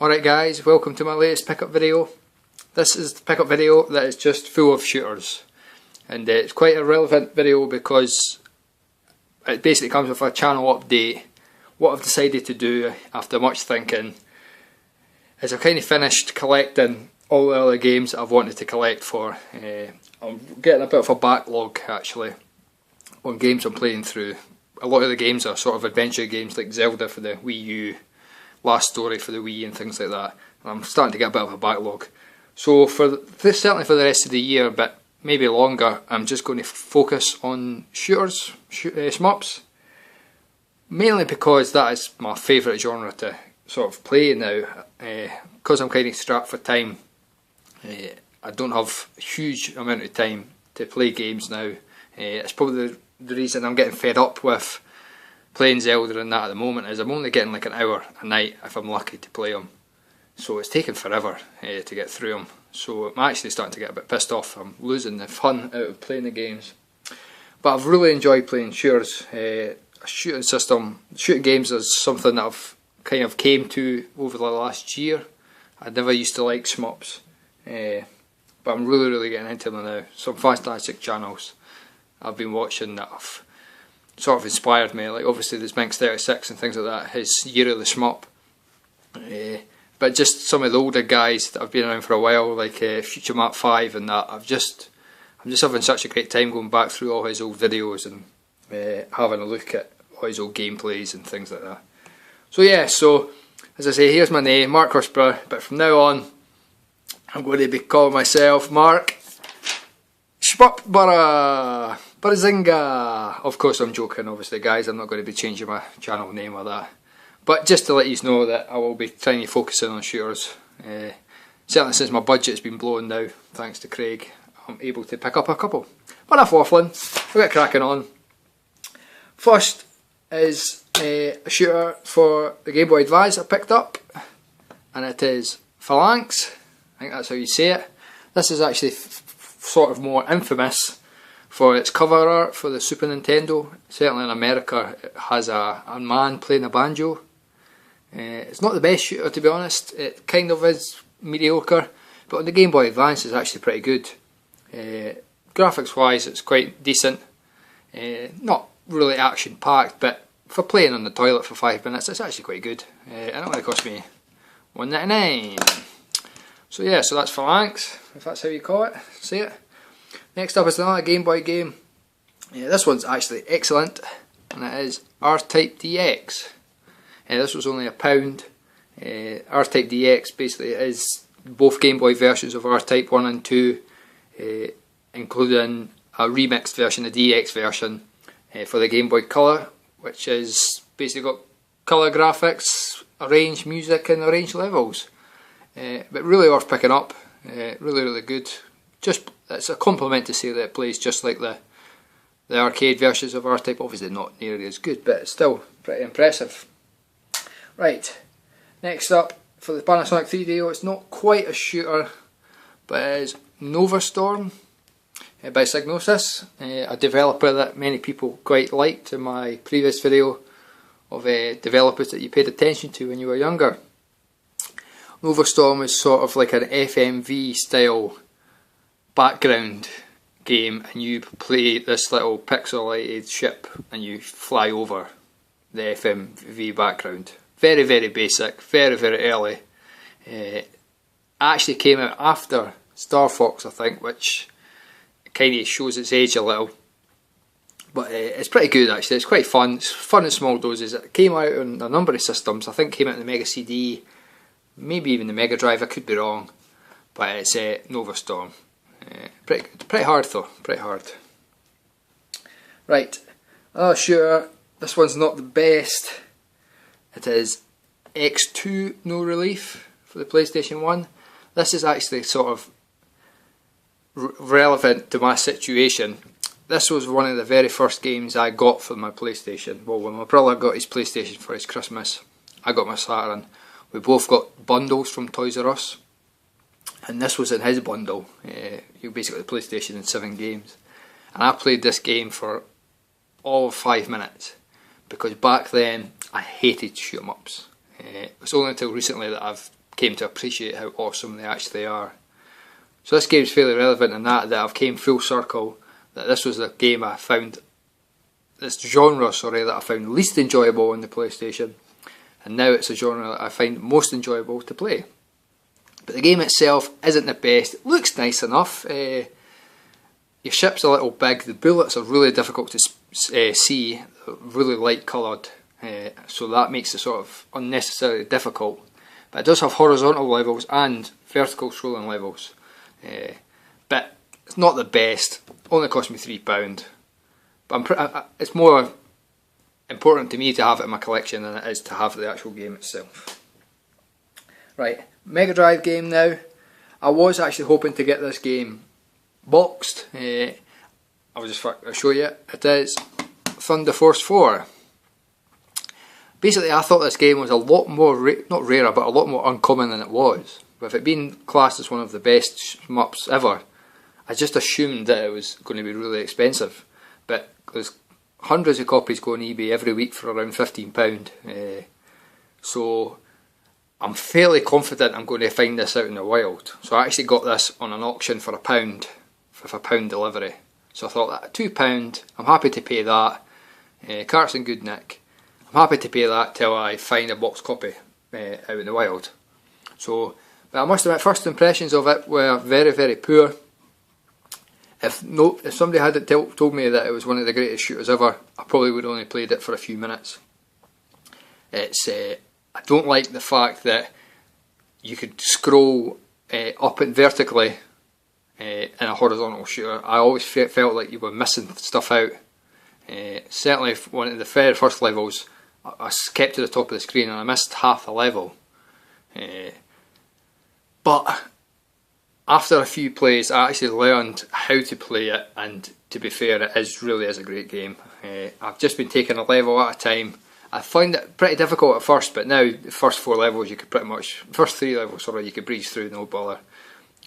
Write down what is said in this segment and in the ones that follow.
Alright guys, welcome to my latest pickup video. This is the pickup video that is just full of shooters, and it's quite a relevant video because it basically comes with a channel update. What I've decided to do after much thinking is I've kind of finished collecting all the other games that I've wanted to collect for. I'm getting a bit of a backlog actually on games I'm playing through. A lot of the games are sort of adventure games like Zelda for the Wii U, Last Story for the Wii and things like that. I'm starting to get a bit of a backlog. So certainly for the rest of the year, but maybe longer, I'm just going to focus on shooters, shmups. Mainly because that is my favourite genre to sort of play now. Because I'm kind of strapped for time, I don't have a huge amount of time to play games now. It's probably the reason I'm getting fed up with playing Zelda and that at the moment is I'm only getting like an hour a night if I'm lucky to play them. So it's taking forever to get through them. So I'm actually starting to get a bit pissed off. I'm losing the fun out of playing the games. But I've really enjoyed playing shooters. Shooting games is something that I've kind of came to over the last year. I never used to like shmups, but I'm really getting into them now. Some fantastic channels I've been watching that have sort of inspired me. Like obviously there's Minx36 and things like that. His Year of the Shmup. But just some of the older guys that have been around for a while, like Future Map 5 and that. I'm just having such a great time going back through all his old videos and having a look at all his old gameplays and things like that. So yeah, so as I say, here's my name, Mark Horsburgh, but from now on I'm going to be calling myself Mark Shmup Barazinga. Of course I'm joking, obviously guys, I'm not going to be changing my channel name or that. But just to let you know that I will be trying to focus in on shooters. Certainly since my budget's been blown now, thanks to Craig, I'm able to pick up a couple. But enough waffling, we'll get cracking on. First is a shooter for the Game Boy Advance I picked up, and it is Phalanx. I think that's how you say it. This is actually sort of more infamous for its cover art for the Super Nintendo. Certainly in America it has a man playing a banjo. It's not the best shooter, to be honest. It kind of is mediocre, but on the Game Boy Advance it's actually pretty good. Graphics wise it's quite decent. Not really action packed, but for playing on the toilet for 5 minutes it's actually quite good. It only cost me $1.99. So yeah, so that's Phalanx, if that's how you call it, say it. Next up is another Game Boy game. This one's actually excellent, and it is R-Type DX. This was only £1. R-Type DX basically is both Game Boy versions of R-Type 1 and 2, including a remixed version, the DX version, for the Game Boy Color, which is basically got colour graphics, arranged music and arranged levels. But really worth picking up, really good. Just it's a compliment to say that it plays just like the arcade versions of R-Type. Obviously not nearly as good, but it's still pretty impressive. Right, next up for the Panasonic 3DO, it's not quite a shooter, but it is Nova Storm by Psygnosis, a developer that many people quite liked in my previous video of developers that you paid attention to when you were younger. Nova Storm is sort of like an FMV style background game, and you play this little pixelated ship and you fly over the FMV background. Very basic, very early. Actually came out after Star Fox, I think, which kind of shows its age a little. But it's pretty good actually, it's quite fun. It's fun in small doses. It came out on a number of systems. I think it came out in the Mega CD, maybe even the Mega Drive, I could be wrong. But it's Nova Storm. Pretty hard though, pretty hard. Right, another shooter. This one's not the best. It is X2 No Relief for the PlayStation 1. This is actually sort of relevant to my situation. This was one of the very first games I got for my PlayStation. Well, when my brother got his PlayStation for his Christmas, I got my Saturn. We both got bundles from Toys R Us, and this was in his bundle. You basically the PlayStation and 7 games, and I played this game for all of 5 minutes because back then I hated shoot 'em ups. It's only until recently that I've came to appreciate how awesome they actually are. So this game's fairly relevant in that I've came full circle, that this was the game I found, this genre, sorry, that I found least enjoyable on the PlayStation, and now it's a genre that I find most enjoyable to play. But the game itself isn't the best. It looks nice enough. Your ship's a little big, the bullets are really difficult to see, really light coloured, so that makes it sort of unnecessarily difficult. But it does have horizontal levels and vertical scrolling levels. But it's not the best, only cost me £3. But it's more important to me to have it in my collection than it is to have the actual game itself. Right, Mega Drive game now. I was actually hoping to get this game boxed. I'll just show you. It is Thunder Force 4. Basically, I thought this game was a lot more, not rarer, but a lot more uncommon than it was. With it being classed as one of the best shmups ever, I just assumed that it was going to be really expensive. But there's hundreds of copies go on eBay every week for around £15. So I'm fairly confident I'm going to find this out in the wild. So I actually got this on an auction for £1, with £1 delivery. So I thought that £2, I'm happy to pay that. Cart's in good nick. I'm happy to pay that till I find a box copy out in the wild. So, but I must admit, first impressions of it were very, very poor. If somebody had told me that it was one of the greatest shooters ever, I probably would have only played it for a few minutes. It's I don't like the fact that you could scroll up and vertically in a horizontal shooter. I always felt like you were missing stuff out. Certainly one of the very first levels, I kept to the top of the screen and I missed half the level. But after a few plays I actually learned how to play it, and to be fair, it really is a great game. I've just been taking a level at a time. I found it pretty difficult at first, but now the first 4 levels you could pretty much, first 3 levels sorry, you could breeze through, no bother.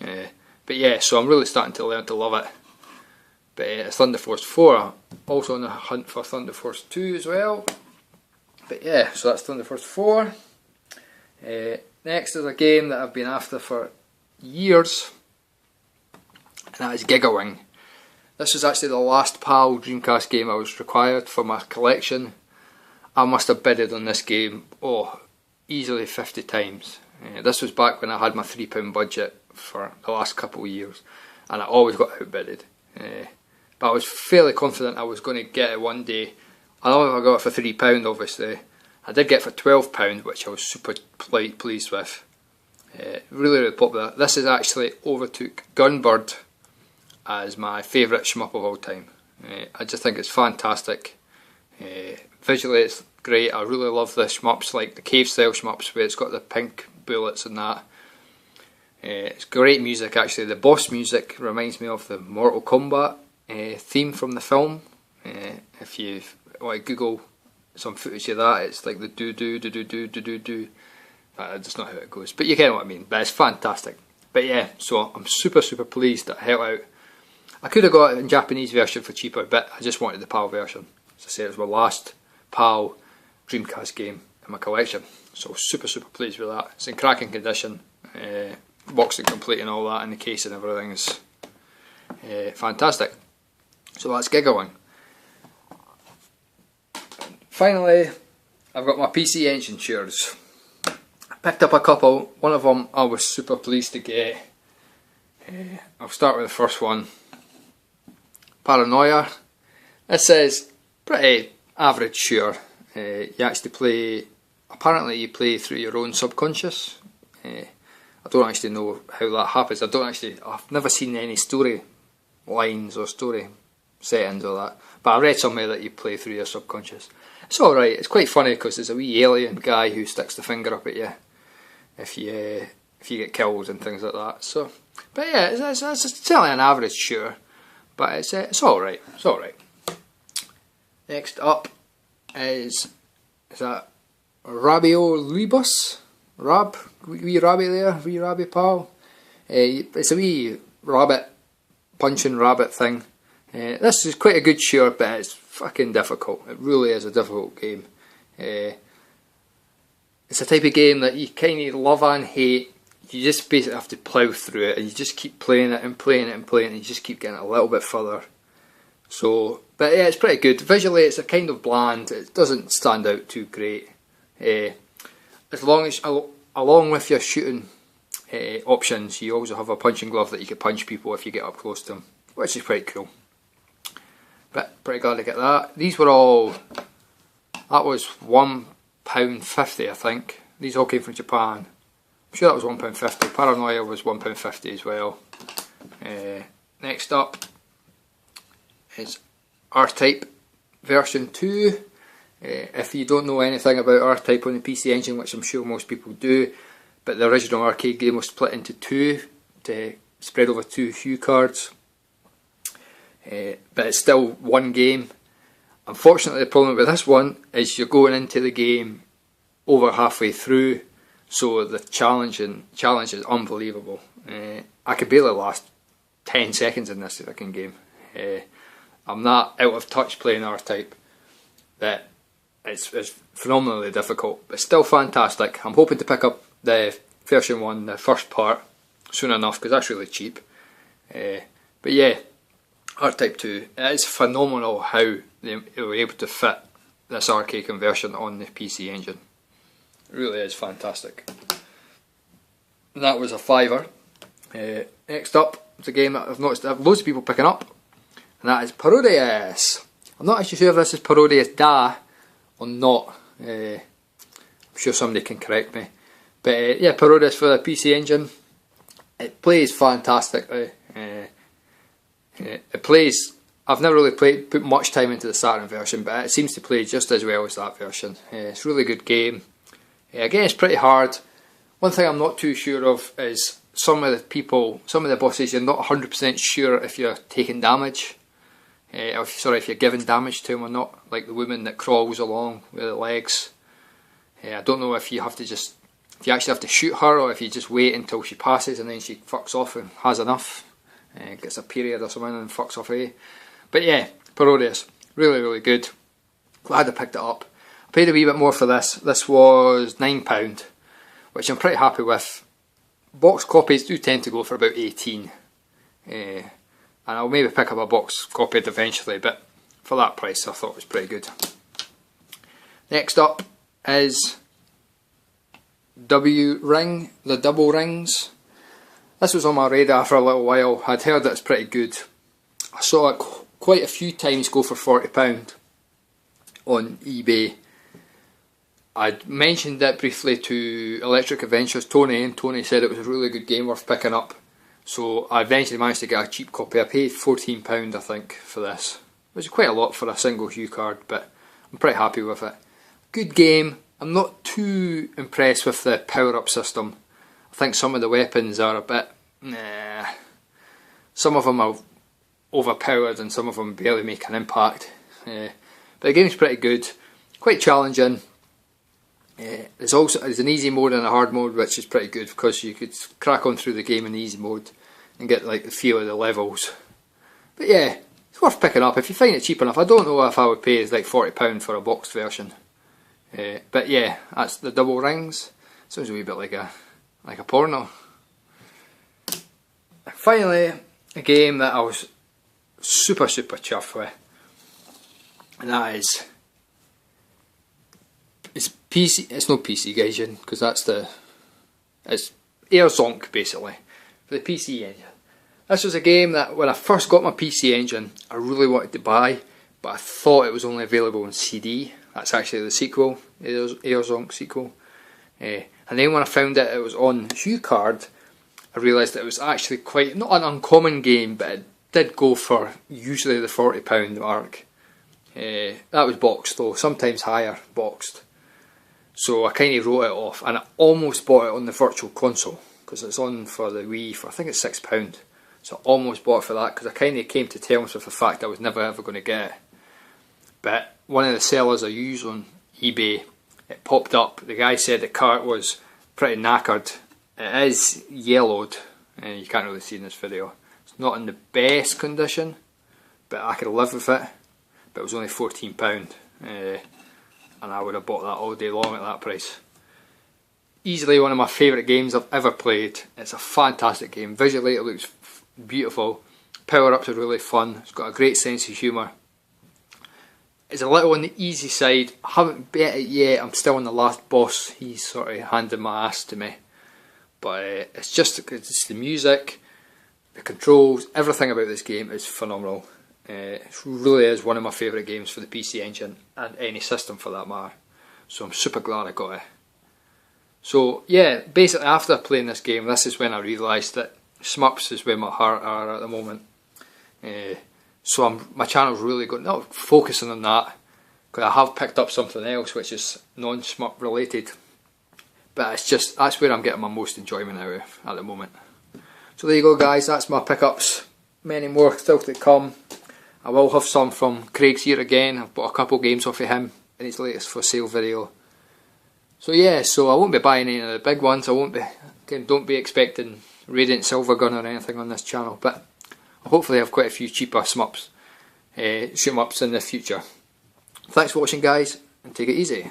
But yeah, so I'm really starting to learn to love it. But it's Thunder Force 4, also on the hunt for Thunder Force 2 as well. But yeah, so that's Thunder Force 4. Next is a game that I've been after for years, and that is Gigawing. This was actually the last PAL Dreamcast game I was required for my collection. I must have bidded on this game, easily 50 times. This was back when I had my £3 budget for the last couple of years, and I always got outbidded. But I was fairly confident I was going to get it one day. I don't know if I got it for £3 obviously. I did get it for £12, which I was super pleased with. Really, really popular. This has actually overtook Gunbird as my favourite shmup of all time. I just think it's fantastic. Visually it's great. I really love the shmups, like the cave style shmups where it's got the pink bullets and that. It's great music actually. The boss music reminds me of the Mortal Kombat theme from the film. If you want to Google some footage of that, it's like the do do do do do do do do. That's not how it goes, but you get what I mean. But it's fantastic. But yeah, so I'm super pleased that I held out. I could have got it in Japanese version for cheaper, but I just wanted the PAL version. As I said, it was my last PAL Dreamcast game in my collection, so super pleased with that. It's in cracking condition, boxing complete and all that, and the case and everything is fantastic. So that's Gigawing. Finally, I've got my PC Engine shooters. I picked up a couple. One of them I was super pleased to get. I'll start with the first one. Paranoia. This is pretty average shooter. You actually play, apparently you play through your own subconscious. I don't actually know how that happens. I've never seen any story lines or story settings or that, but I read somewhere that you play through your subconscious. It's alright, it's quite funny because there's a wee alien guy who sticks the finger up at you if you get killed and things like that. So, but yeah, it's certainly an average shooter, but it's alright. It's alright. Next up is that Rabio Libus? Wee Rabby there, wee Rabby pal. It's a wee rabbit, punching rabbit thing. This is quite a good shooter, but it's fucking difficult. It really is a difficult game. It's It's a type of game that you kind of love and hate. You just basically have to plough through it, and you just keep playing it and playing it and playing it, and you just keep getting a little bit further. So, but yeah, it's pretty good. Visually, it's a kind of bland. It doesn't stand out too great. As long as, along with your shooting options, you also have a punching glove that you can punch people if you get up close to them, which is pretty cool. But pretty glad to get that. These were all, that was £1.50 I think. These all came from Japan. I'm sure that was £1.50. Paranoia was £1.50 as well. Next up is R-Type version 2. If you don't know anything about R-Type on the PC Engine, which I'm sure most people do, but the original arcade game was split into two to spread over 2 hue cards. But it's still one game. Unfortunately, the problem with this one is you're going into the game over halfway through, so the challenge is unbelievable. I could barely last 10 seconds in this fucking game. I'm not out of touch playing R-Type. That it's phenomenally difficult, but still fantastic. I'm hoping to pick up the version 1, the first part, soon enough, because that's really cheap. But yeah, R-Type 2, it's phenomenal how they were able to fit this arcade conversion on the PC Engine. It really is fantastic. And that was a £5. Next up is a game that I've noticed that loads of people picking up, and that is Parodius. I'm not actually sure if this is Parodius Da or not. I'm sure somebody can correct me. But yeah, Parodius for the PC Engine. It plays fantastically. It plays. I've never really put much time into the Saturn version, but it seems to play just as well as that version. It's a really good game. Again, it's pretty hard. One thing I'm not too sure of is some of the bosses, you're not 100% sure if you're taking damage. If you're giving damage to them or not. Like the woman that crawls along with the legs. I don't know if you actually have to shoot her, or if you just wait until she passes and then she fucks off and has enough. Gets a period or something and fucks off away. But yeah, Parodius, really, really good. Glad I picked it up. I paid a wee bit more for this. This was £9, which I'm pretty happy with. Box copies do tend to go for about 18. And I'll maybe pick up a box copy eventually, but for that price I thought it was pretty good. Next up is W-Ring, the Double Rings. This was on my radar for a little while. I'd heard that it's pretty good. I saw it quite a few times go for £40 on eBay. I'd mentioned it briefly to Electric Adventures Tony, and Tony said it was a really good game worth picking up. So I eventually managed to get a cheap copy. I paid £14 I think for this, which is quite a lot for a single hue card, but I'm pretty happy with it. Good game. I'm not too impressed with the power-up system. I think some of the weapons are a bit, some of them are overpowered and some of them barely make an impact. But the game's pretty good, quite challenging. There's an easy mode and a hard mode, which is pretty good because you could crack on through the game in the easy mode and get like the feel of the levels. But yeah, it's worth picking up if you find it cheap enough. I don't know if I would pay like £40 for a boxed version. But yeah, that's the Double Rings. Sounds a wee bit like a porno. Finally, a game that I was super chuffed with, and that is, it's PC. It's not PC Gaijin because it's Air Zonk basically for the PC Engine. This was a game that when I first got my PC Engine, I really wanted to buy, but I thought it was only available on CD. That's actually the sequel, Air Zonk sequel. And then when I found out it was on HuCard, I realised that it was actually quite, not an uncommon game, but it did go for usually the £40 mark. That was boxed though, sometimes higher boxed. So I kind of wrote it off, and I almost bought it on the Virtual Console, because it's on for the Wii for, I think it's £6. So I almost bought it for that, because I kind of came to terms with the fact I was never ever going to get it. But one of the sellers I use on eBay, it popped up. The guy said the cart was pretty knackered. It is yellowed, and you can't really see in this video. It's not in the best condition, but I could live with it. But it was only £14, and I would have bought that all day long at that price. easily one of my favourite games I've ever played. It's a fantastic game. Visually it looks beautiful. Power-ups are really fun. It's got a great sense of humour. It's a little on the easy side. I haven't beat it yet. I'm still on the last boss. He's sort of handing my ass to me. But it's the music, the controls, everything about this game is phenomenal. It really is one of my favourite games for the PC Engine and any system for that matter. So I'm super glad I got it. So yeah, basically after playing this game, this is when I realised that shmups is where my heart are at the moment. So my channel's really not focusing on that, because I have picked up something else which is non-shmup related. But that's where I'm getting my most enjoyment out of at the moment. So there you go guys, that's my pickups. Many more still to come. I will have some from Craig's here again. I've bought a couple games off of him in his latest for sale video. So yeah, so I won't be buying any of the big ones. Don't be expecting Radiant Silvergun or anything on this channel, but I'll hopefully have quite a few cheaper shmups, shoot 'em ups in the future. Thanks for watching guys, and take it easy.